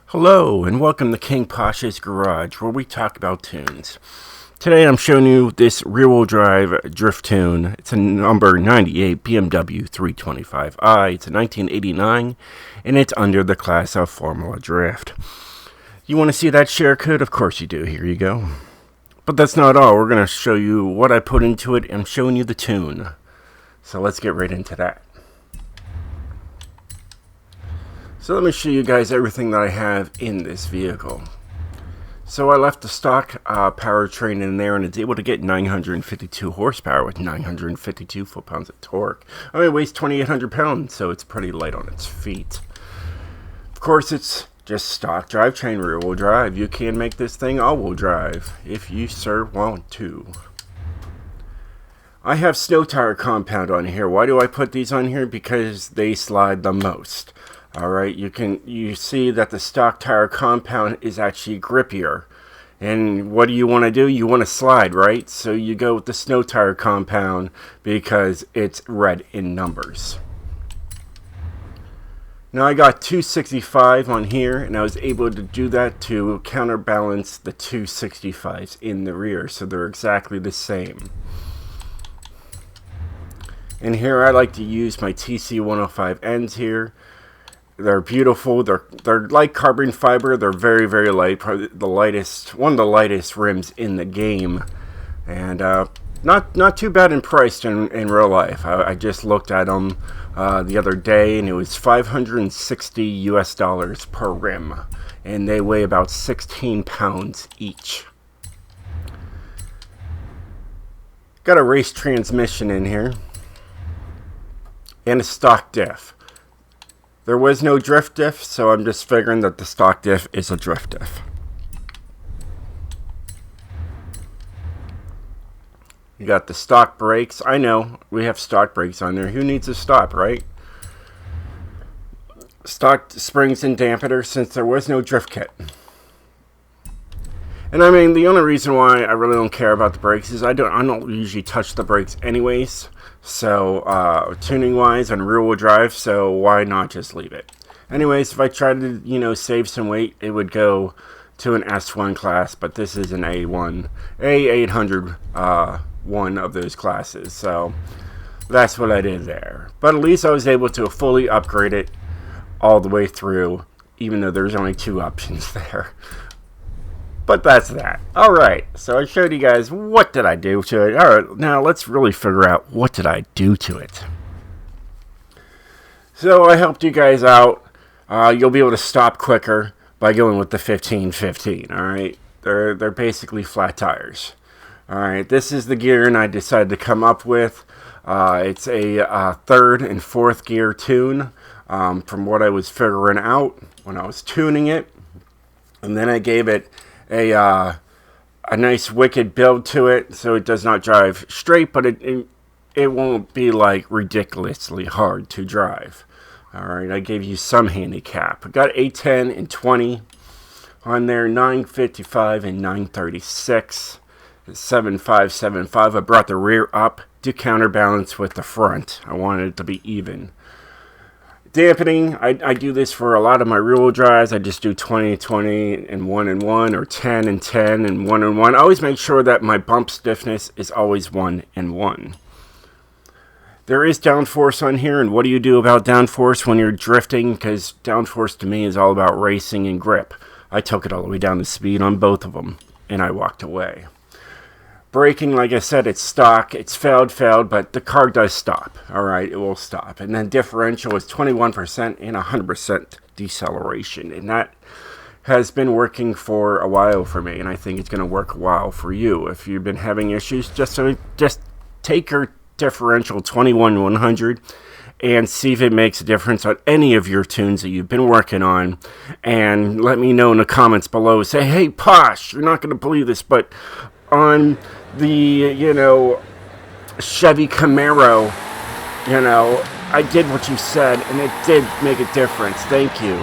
Hello and welcome to King Pasha's Garage, where we talk about tunes. Today I'm showing you this rear-wheel drive drift tune. It's a number 98 BMW 325i. It's a 1989 and it's under the class of Formula Drift. You want to see that share code? Of course you do. Here you go. But that's not all. We're going to show you what I put into it. I'm showing you the tune. So let's get right into that. So let me show you guys everything that I have in this vehicle. So I left the stock powertrain in there, and it's able to get 952 horsepower with 952 foot-pounds of torque. I mean, it weighs 2,800 pounds, so it's pretty light on its feet. Of course, it's just stock drivetrain rear-wheel drive. You can make this thing all-wheel drive if you want to. I have snow tire compound on here. Why do I put these on here? Because they slide the most. Alright, you see that the stock tire compound is actually grippier. And what do you want to do? You want to slide, right? So you go with the snow tire compound because it's red in numbers. Now I got 265 on here, and I was able to do that to counterbalance the 265s in the rear, so they're exactly the same. And here I like to use my TC105 ends here. They're beautiful. They're like carbon fiber. They're very, very light. Probably the lightest, one of the lightest rims in the game, and not too bad in price in real life. I just looked at them the other day, and it was $560 per rim, and they weigh about 16 pounds each. Got a race transmission in here, and a stock diff. There was no drift diff, so I'm just figuring that the stock diff is a drift diff. You got the stock brakes. I know, we have stock brakes on there. Who needs a stop, right? Stock springs and dampener, since there was no drift kit. And I mean, the only reason why I really don't care about the brakes is I don't usually touch the brakes anyways. So, tuning wise on rear wheel drive, so why not just leave it? Anyways, if I tried to, save some weight, it would go to an S1 class, but this is an A1, A800, one of those classes. So, that's what I did there. But at least I was able to fully upgrade it all the way through, even though there's only two options there. But that's that. Alright, so I showed you guys what did I do to it. Alright, now let's really figure out what did I do to it. So I helped you guys out. You'll be able to stop quicker by going with the 1515. Alright, they're basically flat tires. Alright, this is the gear I decided to come up with. It's a third and fourth gear tune from what I was figuring out when I was tuning it. And then I gave it a nice wicked build to it, so it does not drive straight, but it won't be like ridiculously hard to drive. Alright, I gave you some handicap. I got 810 and 20 on there, 955 and 936, 7575. I brought the rear up to counterbalance with the front. I wanted it to be even. Dampening, I do this for a lot of my rear-wheel drives. I just do 20, 20, and 1 and 1, or 10 and 10, and 1 and 1. I always make sure that my bump stiffness is always 1 and 1. There is downforce on here, and what do you do about downforce when you're drifting? Because downforce to me is all about racing and grip. I took it all the way down to speed on both of them, and I walked away. Braking, like I said, it's stock. It's failed, but the car does stop. Alright, it will stop. And then differential is 21% and 100% deceleration. And that has been working for a while for me. And I think it's going to work a while for you. If you've been having issues, just take your differential 21-100 and see if it makes a difference on any of your tunes that you've been working on. And let me know in the comments below. Say, hey, Posh, you're not going to believe this, but on the, Chevy Camaro, I did what you said, and it did make a difference. Thank you.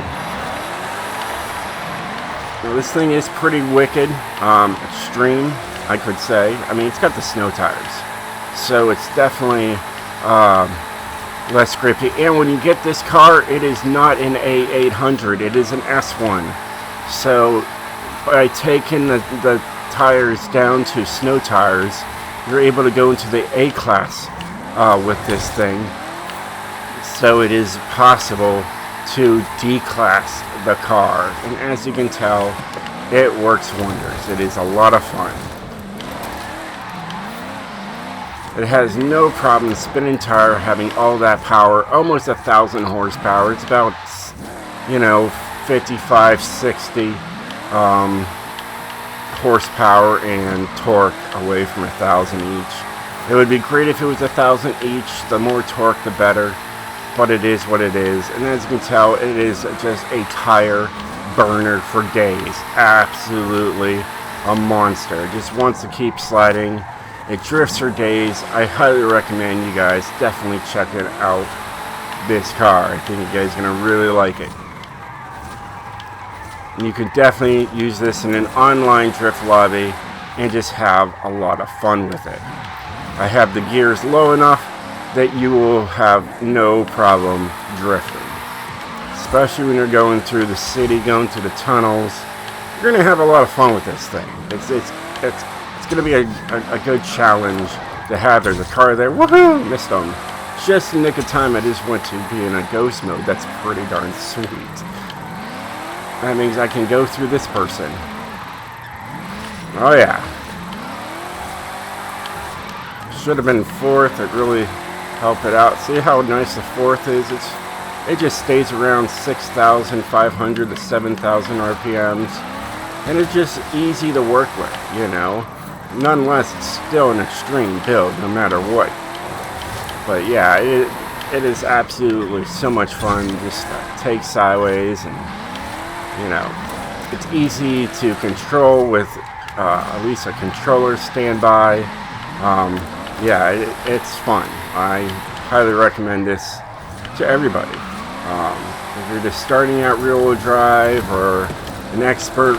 Now, this thing is pretty wicked, extreme, I could say. I mean, it's got the snow tires, so it's definitely less grippy. And when you get this car, it is not an A800, it is an S1. So by taking the tires down to snow tires, you're able to go into the A class with this thing. So it is possible to D-class the car, and as you can tell, it works wonders. It is a lot of fun. It has no problem spinning tire, having all that power, almost 1,000 horsepower. It's about, 55, 60 horsepower and torque away from 1,000 each. It would be great if it was 1,000 each. The more torque, the better. But it is what it is. And as you can tell, it is just a tire burner for days. Absolutely a monster. It just wants to keep sliding. It drifts for days. I highly recommend you guys definitely check it out, this car. I think you guys are going to really like it. And you can definitely use this in an online drift lobby and just have a lot of fun with it. I have the gears low enough that you will have no problem drifting. Especially when you're going through the city, going through the tunnels. You're going to have a lot of fun with this thing. It's going to be a good challenge to have. There's a car there. Woohoo! Missed them. Just in the nick of time, I just went to be in a ghost mode. That's pretty darn sweet. That means I can go through this person. Oh yeah. Should have been fourth. It really helped it out. See how nice the fourth is? It just stays around 6,500 to 7,000 RPMs. And it's just easy to work with, Nonetheless, it's still an extreme build, no matter what. But yeah, it is absolutely so much fun just to take sideways, and it's easy to control with at least a controller standby. Yeah, it's fun. I highly recommend this to everybody. If you're just starting out rear-wheel drive or an expert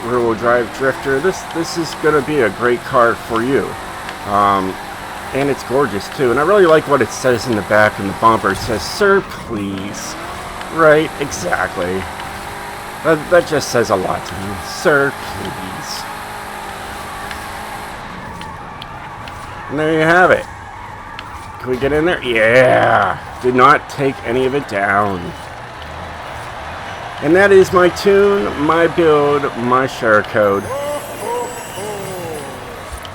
rear-wheel drive drifter, this is going to be a great car for you. And it's gorgeous too. And I really like what it says in the back in the bumper. It says, "Sir, please." Right, exactly. That just says a lot to me. Sir, please. And there you have it. Can we get in there? Yeah. Did not take any of it down. And that is my tune, my build, my share code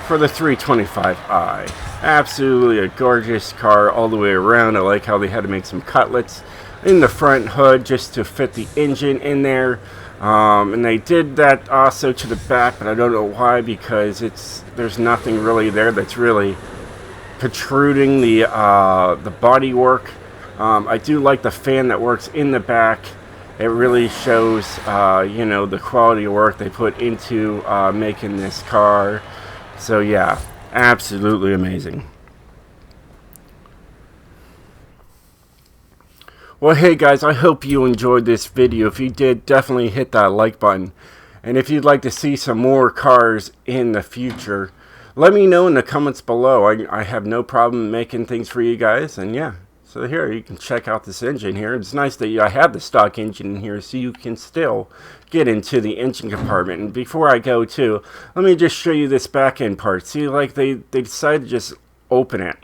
for the 325i. Absolutely a gorgeous car all the way around. I like how they had to make some cutlets in the front hood just to fit the engine in there. And they did that also to the back, but I don't know why, because there's nothing really there that's really protruding the body work. I do like the fan that works in the back. It really shows, the quality of work they put into making this car. So yeah, absolutely amazing. Well, hey guys, I hope you enjoyed this video. If you did, definitely hit that like button. And if you'd like to see some more cars in the future, let me know in the comments below. I have no problem making things for you guys. And yeah, so here, you can check out this engine here. It's nice that I have the stock engine in here so you can still get into the engine compartment. And before I go too, let me just show you this back end part. See, like they decided to just open it.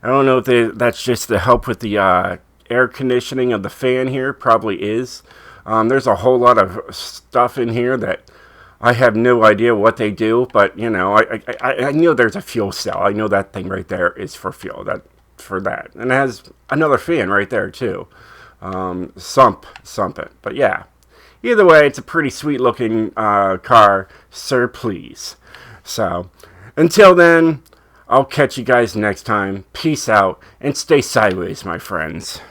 I don't know if that's just to help with the air conditioning of the fan here. Probably is. There's a whole lot of stuff in here that I have no idea what they do, but I know there's a fuel cell. I know that thing right there is for fuel. For that, and it has another fan right there too. Sump it. But yeah, either way, it's a pretty sweet looking car. Sir, please. So until then, I'll catch you guys next time. Peace out and stay sideways, my friends.